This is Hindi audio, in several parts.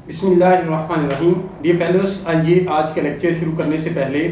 बिस्मिल्लाहिर्रहमानिर्रहीम। डियर फेलोस, आइए आज का लेक्चर शुरू करने से पहले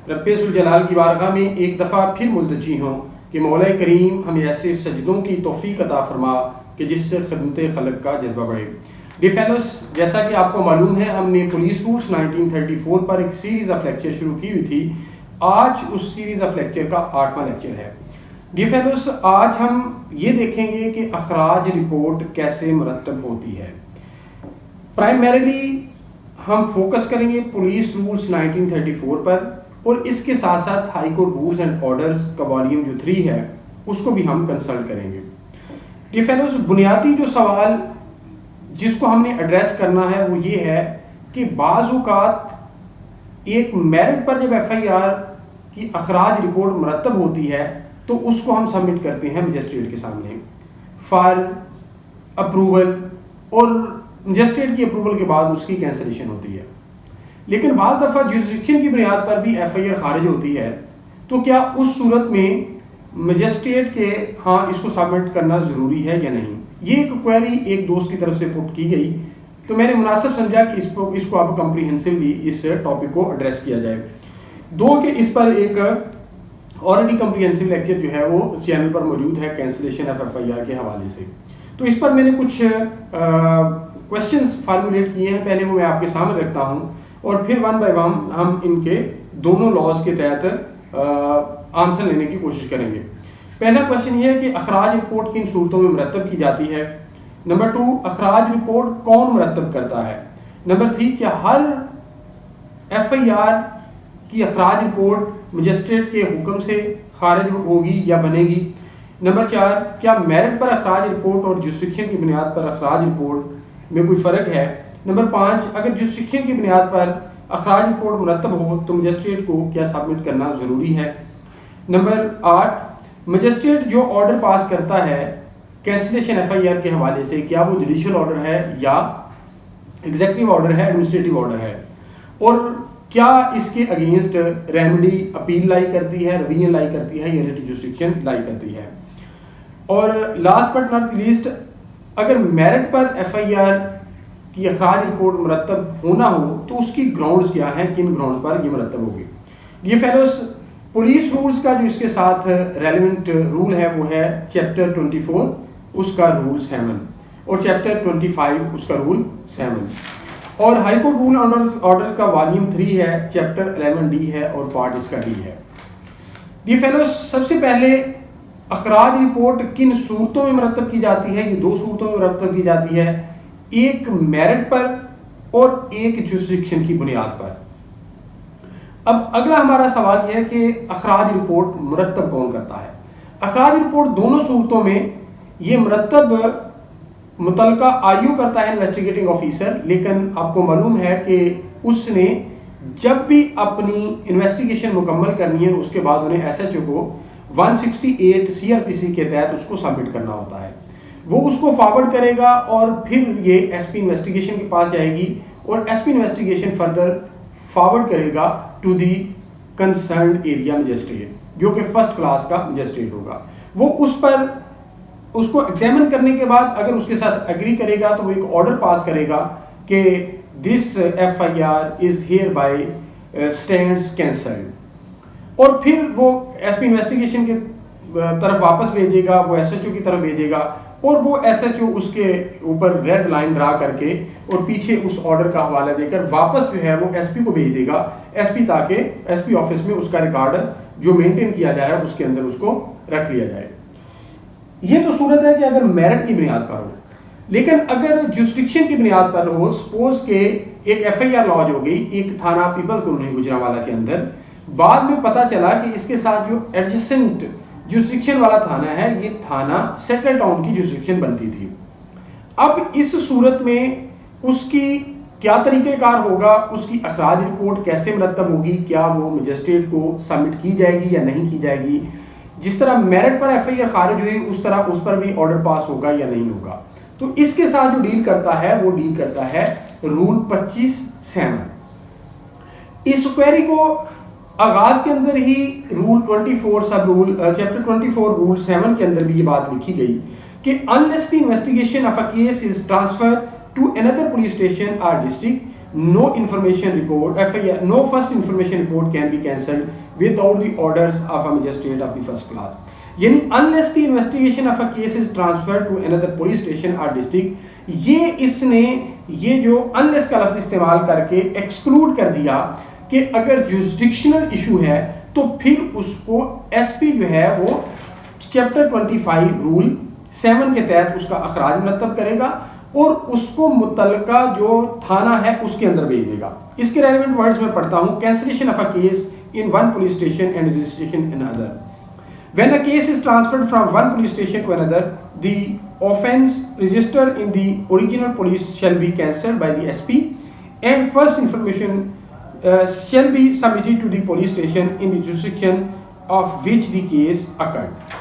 रब्बे जुल जलाल की बारगाह में एक दफ़ा फिर मुल्तजी हों कि मौला करीम हमें ऐसे सजदों की तौफीक अता फरमा कि जिससे खिदमत खलक का जज्बा बढ़े। डियर फेलोस, जैसा कि आपको मालूम है, हमने पुलिस रूल्स 1934 पर एक सीरीज़ ऑफ लेक्चर शुरू की हुई थी। आज उस सीरीज़ ऑफ लेक्चर का 8वां लेक्चर है। डियर फेलोस, आज हम ये देखेंगे कि अखराज रिपोर्ट कैसे मुरतब होती है। प्राइमरीली हम फोकस करेंगे पुलिस रूल्स 1934 पर, और इसके साथ साथ high court rules and orders का वॉल्यूम जो 3 है उसको भी हम कंसल्ट करेंगे। डियर फेलोस, बुनियादी जो सवाल जिसको हमने एड्रेस करना है वो ये है कि बाज़ औक़ात एक मेरिट पर जब FIR की अखराज रिपोर्ट मुरतब होती है तो उसको हम सबमिट करते हैं मजिस्ट्रेट के सामने फॉर अप्रूवल, और मजिस्ट्रेट की अप्रूवल के बाद उसकी कैंसलेशन होती है। लेकिन बाद दफ़ा जुरिस्डिक्शन की बुनियाद पर भी FIR खारिज होती है, तो क्या उस सूरत में मजिस्ट्रेट के हाँ इसको सबमिट करना ज़रूरी है या नहीं? ये एक क्वेरी एक दोस्त की तरफ से पुट की गई, तो मैंने मुनासिब समझा कि इसको अब कम्प्रीहेंसिवली इस टॉपिक को एड्रेस किया जाए। दो कि इस पर एक ऑलरेडी कम्प्रीहेंसिव लेक्चर जो है वो चैनल पर मौजूद है कैंसलेशन ऑफ FIR के हवाले से। तो इस पर मैंने कुछ क्वेश्चंस फार्मुलेट किए हैं, पहले वो मैं आपके सामने रखता हूँ और फिर वन बाय वन हम इनके दोनों लॉज के तहत आंसर लेने की कोशिश करेंगे। पहला क्वेश्चन ये है कि अखराज रिपोर्ट किन सूरतों में मुरतब की जाती है। नंबर 2, अखराज रिपोर्ट कौन मुरतब करता है। नंबर 3, क्या हर FIR की अखराज रिपोर्ट मजिस्ट्रेट के हुक्म से खारिज होगी या बनेगी। नंबर 4, क्या मेरिट पर अखराज रिपोर्ट और जुरिस्डिक्शन की बुनियाद पर अखराज रिपोर्ट में कोई फ़र्क है। नंबर 5, अगर जुरिस्डिक्शन की बुनियाद पर अखराज रिपोर्ट मुरतब हो तो मजिस्ट्रेट को क्या सबमिट करना ज़रूरी है। नंबर 8, मजिस्ट्रेट जो ऑर्डर पास करता है कैंसलेशन FIR के हवाले से, क्या वो जुडिशल ऑर्डर है या एग्जीक्यूटिव ऑर्डर है, एडमिनिस्ट्रेटिव ऑर्डर है, और क्या इसके अगेंस्ट रेमेडी अपील लाई करती है, रिवीजन लाई करती है या रिट जुरिस्डिक्शन लाई करती है। और लास्ट बट नॉट लीस्ट, अगर मेरिट पर FIR की अखराज रिपोर्ट मुरतब होना हो तो उसकी ग्राउंड्स क्या हैं, किन ग्राउंड्स पर ये मुरतब होगी। ये फेलोस, पुलिस रूल्स का जो इसके साथ रेलिवेंट रूल है वो है चैप्टर 24 उसका रूल 7 और चैप्टर 25 उसका रूल 7, और हाई कोर्ट रूल ऑर्डर्स का वॉल्यूम 3 है, चैप्टर 11D है और पार्ट इसका D है। ये फेलोस, सबसे पहले अखराज रिपोर्ट किन सूरतों में मुरतब की जाती है। ये 2 सूरतों में मुरतब की जाती है, एक मेरिट पर और एक जुरिस्डिक्शन की बुनियाद पर। अब अगला हमारा सवाल यह है कि अखराज रिपोर्ट मुरतब कौन करता है। अखराज रिपोर्ट दोनों सूरतों में ये मुरतब मुतलका IO करता है, इन्वेस्टिगेटिंग ऑफिसर, लेकिन आपको मालूम है कि उसने जब भी अपनी इन्वेस्टिगेशन मुकम्मल करनी है उसके बाद उन्हें SHO को 168 CRPC के तहत उसको सबमिट करना होता है। वो उसको फॉरवर्ड करेगा और फिर ये SP इन्वेस्टिगेशन के पास जाएगी और SP इन्वेस्टिगेशन फर्दर फॉरवर्ड करेगा to the concerned area magistrate, जो कि फर्स्ट क्लास का मजिस्ट्रेट होगा। वो उस पर उसको एग्जामिन करने के बाद अगर उसके साथ एग्री करेगा तो वो एक ऑर्डर पास करेगा कि this FIR is here bye stands cancelled, और फिर वो SP इन्वेस्टिगेशन के तरफ वापस भेजेगा, वो SHO की तरफ भेजेगा और वो SHO उसके ऊपर रेड लाइन ड्रा करके और पीछे उस ऑर्डर का हवाला देकर वापस जो है वो SP को भेज देगा, SP ताकि SP ऑफिस में उसका रिकॉर्ड जो मेंटेन किया जा रहा है उसके अंदर उसको रख लिया जाए। ये तो सूरत है कि अगर मेरिट की बुनियाद पर हो, लेकिन अगर जुरिस्डिक्शन की बुनियाद पर हो, सपोज के एक FIR लॉज हो गई एक थाना पीपल्स कॉलोनी गुजरांवाला के अंदर, बाद में पता चला कि इसके साथ जो एडजेसेंट जुरिस्डिक्शन वाला थाना है ये थाना सेटल टाउन की जुरिस्डिक्शन बनती थी। अब इस सूरत में उसकी क्या तरीक़ेकार होगा, उसकी अखराज रिपोर्ट कैसे मुरतब होगी, क्या वो मजिस्ट्रेट को सबमिट की जाएगी या नहीं की जाएगी। जिस तरह मेरिट पर FIR खारिज हुई उस तरह उस पर भी ऑर्डर पास होगा या नहीं होगा। तो इसके साथ जो डील करता है वो डील करता है रूल 25(7). इस क्वेरी को आगाज के अंदर ही rule 24 sub rule chapter 24 rule 7 के अंदर भी ये बात लिखी गई कि unless the investigation of a case is transfer to another police station or district, no information report FIR, no first information report can be cancelled without the orders of a magistrate of the first class. यानी unless the investigation of a case is transferred to another police station or district, ये इसने ये जो unless का लफ्ज़ इस्तेमाल करके एक्सक्लूड कर दिया कि अगर जुरिस्डिक्शनल इशू है तो फिर उसको एसपी जो है वो चैप्टर 25 रूल 7 के तहत उसका अखराज मुरतब करेगा और उसको मुतलका जो थाना है उसके अंदर भेज देगा। इसके रेलेवेंट वर्ड्स में पढ़ता हूँ, cancellation of a case in one police station and registration in other. When a case is transferred from one police station to another, the offence registered in the original police shall be cancelled by the SP and first information shall be submitted to the police station in the jurisdiction of which the case occurred।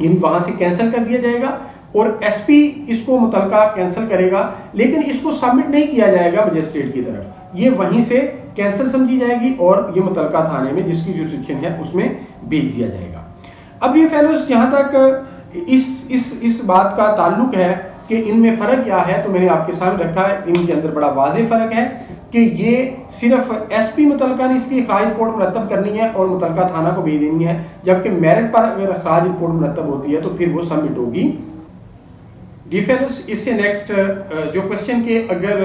यानी वहाँ से कैंसिल कर दिया जाएगा और एसपी इसको मुतलका कैंसिल करेगा, लेकिन इसको सबमिट नहीं किया जाएगा मजिस्ट्रेट की तरफ, ये वहीं से कैंसिल समझी जाएगी और ये मुतलका थाने में जिसकी जुरिस्डिक्शन है उसमें भेज दिया जाएगा। अब ये फेलोज जहाँ तक इस बात का ताल्लुक है कि इनमें फ़र्क क्या है, तो मैंने आपके सामने रखा है। इनके अंदर बड़ा वाज़ेह फ़र्क है कि ये सिर्फ एसपी मुतलका ने इसकी अखराज रिपोर्ट मुरतब करनी है और मुतलका थाना को भेज देनी है, जबकि मेरिट पर अगर अखराज रिपोर्ट मुरतब होती है तो फिर वो सबमिट होगी। डी फेलोज, इससे नेक्स्ट जो क्वेश्चन के अगर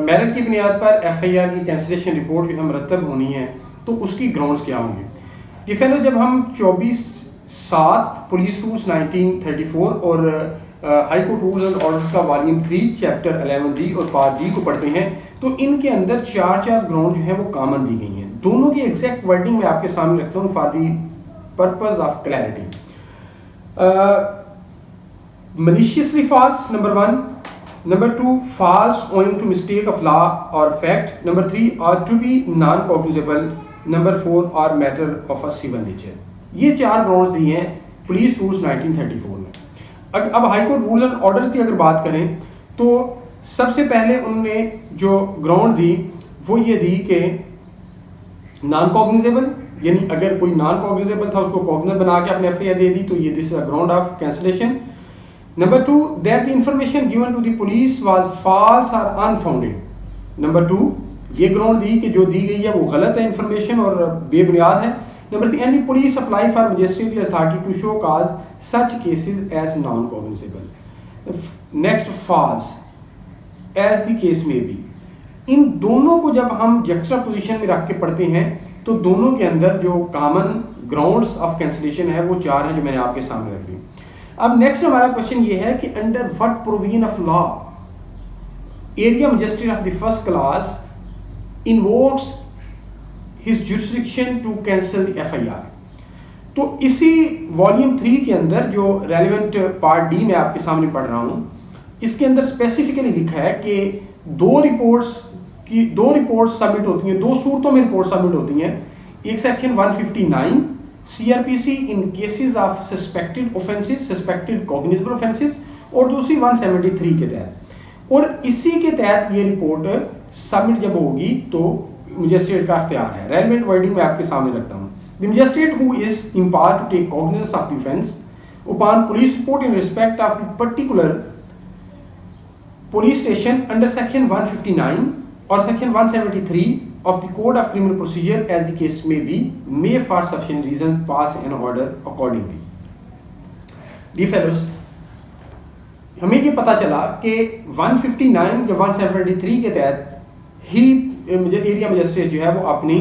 मेरिट की बुनियाद पर एफआईआर की कैंसिलेशन रिपोर्ट जो है मुरतब होनी है तो उसकी ग्राउंड्स क्या होंगे। डी फेलोज, जब हम 24/7 पुलिस रूल्स 1934 और high court rules and orders का वॉल्यूम 3 चैप्टर 11D और पार्ट डी को पढ़ते हैं तो इनके अंदर चार ग्राउंड जो है वो कॉमन दी गई हैं। दोनों की एग्जैक्ट वर्डिंग मैं आपके सामने रखता हूँ for the purpose of clarity. maliciously false, number 1, number 2, false owing to mistake of law or fact, number 3, or to be non-cognizable, number 4, or matter of a civil nature। ये 4 ग्राउंड्स दिए हैं पुलिस रूल्स 1934 में। अब high court rules and orders की अगर बात करें तो सबसे पहले उन्होंने जो ग्राउंड दी वो ये दी कि नॉन कॉग्निजेबल, यानी अगर कोई नॉन कॉग्निजेबल था उसको कॉग्निजेबल बना के अपने एफआईआर दे दी तो ये this is a ground of cancellation. Number 2, that the information given to the police was false or unfounded। Number 2, ये ग्राउंड दी कि जो दी गई है वो गलत है इंफॉर्मेशन और बेबुनियाद है। Number 3, and the police apply for magistrate authority to show cause such cases as non-cognizable। Next, false as the case may be। इन दोनों को जब हम जक्स्टा पोजीशन में रख के पढ़ते हैं तो दोनों के अंदर जो कॉमन ग्राउंड्स ऑफ कैंसिलेशन है वो 4 हैं जो मैंने आपके सामने रख दी। अब नेक्स्ट हमारा क्वेश्चन ये है कि under what provision of law area magistrate of the first class invokes his jurisdiction to cancel the FIR. तो इसी वॉल्यूम 3 के अंदर जो रेलेवेंट पार्ट डी में आपके सामने पढ़ रहा हूं इसके अंदर स्पेसिफिकली लिखा है कि 2 रिपोर्ट्स सबमिट होती हैं, 2 सूरतों में रिपोर्ट सबमिट होती हैं। एक section 159 CRPC in cases of suspected offences, suspected cognizable offences, और दूसरी 173 के तहत। और इसी के तहत ये रिपोर्ट सबमिट जब होगी तो मजिस्ट्रेट का अख्तियार है। रेलेवेंट वर्डिंग में आपके सामने रखता हूँ। The magistrate who is empowered to take cognizance of the offence upon police report in respect of the particular police station under section 159 or section 173 of the Code of Criminal Procedure as the case may be, may for sufficient reason pass an order accordingly। Dear fellows, हमें ये पता चला कि 159 या 173 के तहत ही एरिया मजिस्ट्रेट जो है वो अपनी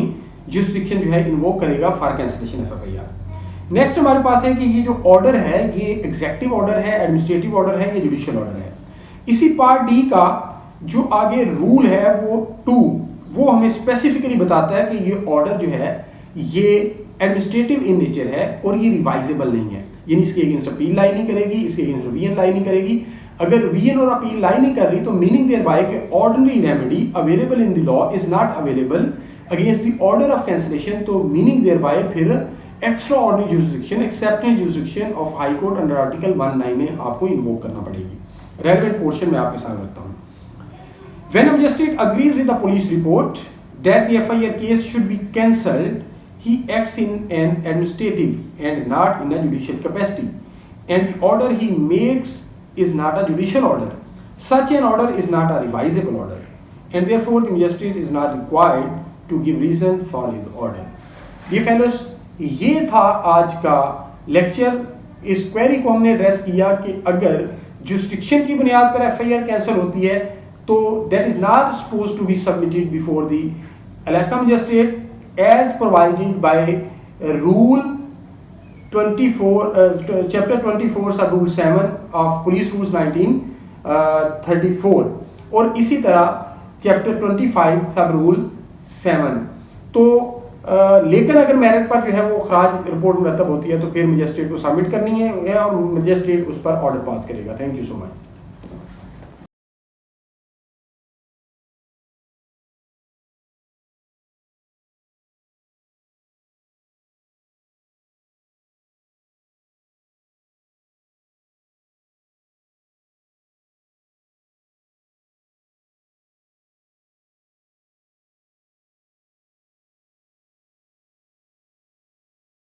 जुरिस्डिक्शन जो है इन्वोक करेगा for cancellation of FIR. Next हमारे पास है कि ये जो ऑर्डर है ये एग्जेक्टिव ऑर्डर है, एडमिनिस्ट्रेटिव ऑर्डर है या जुडिशियल ऑर्डर है। इसी पार्ट डी का जो आगे रूल है वो 2 वो हमें स्पेसिफिकली बताता है कि ये ऑर्डर जो है ये एडमिनिस्ट्रेटिव इन नेचर है और ये रिवाइजेबल नहीं है, यानी इसके अगेंस्ट अपील लाई नहीं करेगी, इसके अगेंस्ट वीएन लाई नहीं करेगी। अगर वीएन और अपील लाई नहीं कर रही तो मीनिंग देयर बाय कि ordinary remedy available in the law is not available against the order of cancellation. तो मीनिंग देयर बाय फिर extra ordinary jurisdiction, acceptance jurisdiction of high court under article 19 में आपको इन्वोक करना पड़ेगी। रेलेवेंट पोर्शन में आपके सामने रखता हूँ। When a magistrate agrees with the police report that the FIR case should be cancelled, he acts in an administrative and not in a judicial capacity, and the order he makes is not a judicial order, Such an order is not a revisable order, and therefore the magistrate is not required to give reason for his order. Dear fellows, ये था आज का लेक्चर। इस क्वेरी को हमने एड्रेस किया कि अगर जुरिस्डिक्शन की बुनियाद पर एफआईआर कैंसिल होती है तो that is not suppose to be submitted before the इलाका magistrate as provided by rule 24 chapter 24 sub rule 7 of police rules 1934 और इसी तरह चैप्टर 25 सब रूल 7। तो लेकिन अगर मेरिट पर जो है वो खराज रिपोर्ट मुरतब होती है तो फिर मजिस्ट्रेट को सबमिट करनी है और मजिस्ट्रेट उस पर ऑर्डर पास करेगा। Thank you so much.